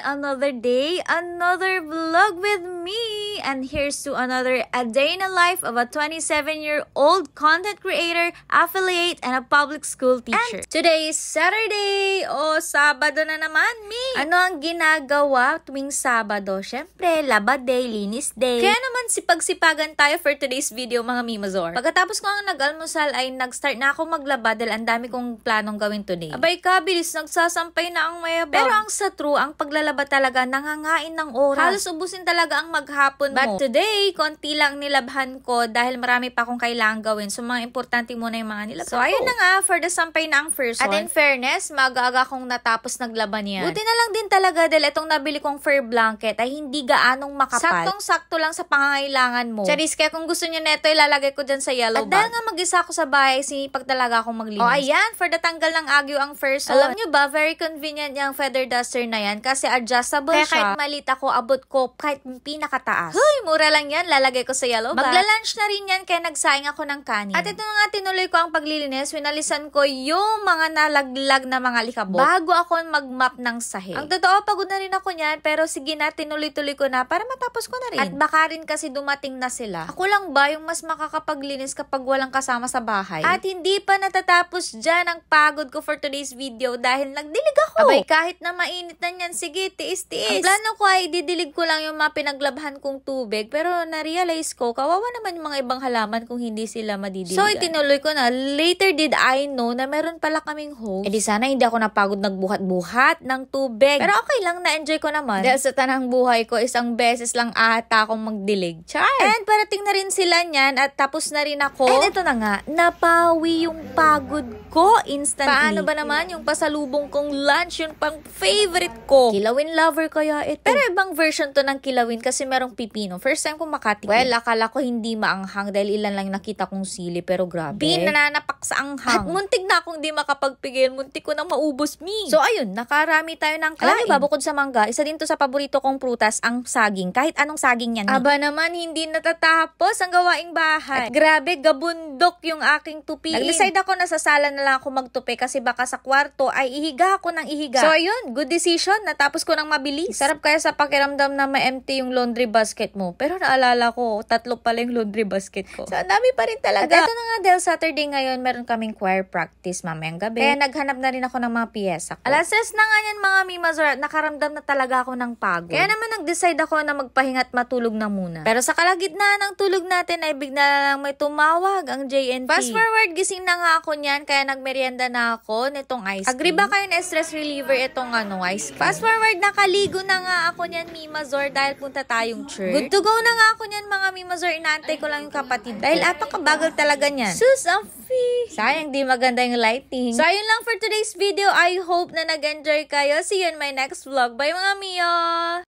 another day, another vlog with me. And here's to another a day in the life of a 27-year-old content creator, affiliate, and a public school teacher. And today is Saturday, o Sabado na naman, me. Ano ang ginagawa tuwing Sabado? Syempre, laba day, linis day. Kaya naman sipag-sipagan tayo for today's video, mga Mimazor. Pagkatapos ko ang nag-almusal ay nag-start na ako maglaba dahil ang dami kong planong gawin today. Abay ka, bilis, nagsasampay na ang mayabang. Pero ang sa true, ang paglalaba talaga nangangain ng oras. Halos ubusin talaga ang maghapon mo. But today, konti lang nilabhan ko dahil marami pa akong kailangan gawin. So, mga importante muna yung mga nilabhan. So, ayun na nga, for the sampay na ang first one. At in fairness, maaga-aga kong natapos naglaban yan. Buti na lang din talaga dahil itong nabili kong fur blanket ay hindi gaanong makapal. Saktong-sakto lang sa pangangailangan mo. Charis, kaya kung gusto nyo neto, ilalagay ko dyan sa yellow bag. At dahil nga mag-isa ako sa bahay, sinipag talaga akong maglinis. O, ayan, for the tanggal ng agyo ang first one. Alam nyo ba, very convenient yung feather duster na yan kasi adjustable kaya siya. Kahit malit ako, abot ko kahit pinakataas. Huy, mura lang yan. Lalagay ko sa yellow bag. Magla-lunch na rin yan kaya nagsaing ako ng kanin. At ito na nga, tinuloy ko ang paglilinis. Winalisan ko yung mga nalaglag na mga likabok bago ako mag-mop ng sahig. Ang totoo, pagod na rin ako niyan pero sige na, tinuloy-tuloy ko na para matapos ko na rin. At baka rin kasi dumating na sila. Ako lang ba yung mas makakapaglinis kapag walang kasama sa bahay? At hindi pa natatapos dyan ang pagod ko for today's video dahil nagdilig ako. Abay, kahit na mainit na yan, sige, tiis-tiis. Ang plano ko ay didilig ko lang yung mga pinaglabhan kong tubig pero na-realize ko, kawawa naman yung mga ibang halaman kung hindi sila madidiligan. So, itinuloy ko na. Later did I know na meron pala kaming hose. Eh di sana hindi ako napagod nagbuhat-buhat ng tubig. Pero okay lang, na-enjoy ko naman. Dahil sa tanang buhay ko, isang beses lang ata akong magdilig. Char! And parating na rin sila niyan at tapos na rin ako. And ito na nga, napawi yung pagod ko instantly. Paano ba naman yung pasalubong kong lunch, yung pang favorite ko? Kilawin lover kaya ito. Pero ibang version to ng kilawin kasi merong pipino. First time kong makatikim. Well, akala ko hindi maanghang dahil ilan lang nakita kong sili pero grabe. Nananapak sa anghang. At muntik na akong di makapagpigil. Muntik ko nang maubos, me. So ayun, nakarami tayo ng kain. Alam niyo ba, bukod sa mangga, isa din to sa paborito kong prutas, ang saging. Kahit anong saging yan. Aba naman, hindi natatapos ang gawaing bahay. At grabe, gabundok yung aking tupiin. Nag-decide ako na sa sala na lang ako magtupi kasi baka sa kwarto ay ihiga ako ng ihiga. So ayun, good decision. Natapos ko ng mabilis. Sarap kaya sa pakiramdam na ma-empty yung laundry basket mo. Pero naalala ko, 3 pala yung laundry basket ko. So ang dami pa rin talaga. At ito na nga, dahil Saturday ngayon, meron kaming choir practice mamayang gabi. Kaya naghanap na rin ako ng mga piyesa ko. Alas-3 na nga yan, mga Mimazor, at nakaramdam na talaga ako ng pagod. Kaya naman nag-decide ako na magpahinga at matulog na muna. Pero sa kalagitnaan ng tulog natin ay bigla na lang may tumawag ang JNT. Fast forward, gising na nga ako niyan kaya nagmerienda na ako nitong ice cream. Agree ba kayo na stress reliever itong ice cream? Fast forward, nakaligo na nga ako niyan, Mimazor, dahil punta tayong church. Good to go na nga ako niyan, mga Mimazor. Inaantay ko lang yung kapatid. Dahil apakabagal talaga niyan. Sus, Afi! Sayang di maganda yung lighting. So, ayun lang for today's video. I hope na nag-enjoy kayo. See you in my next vlog. Bye, mga Mio!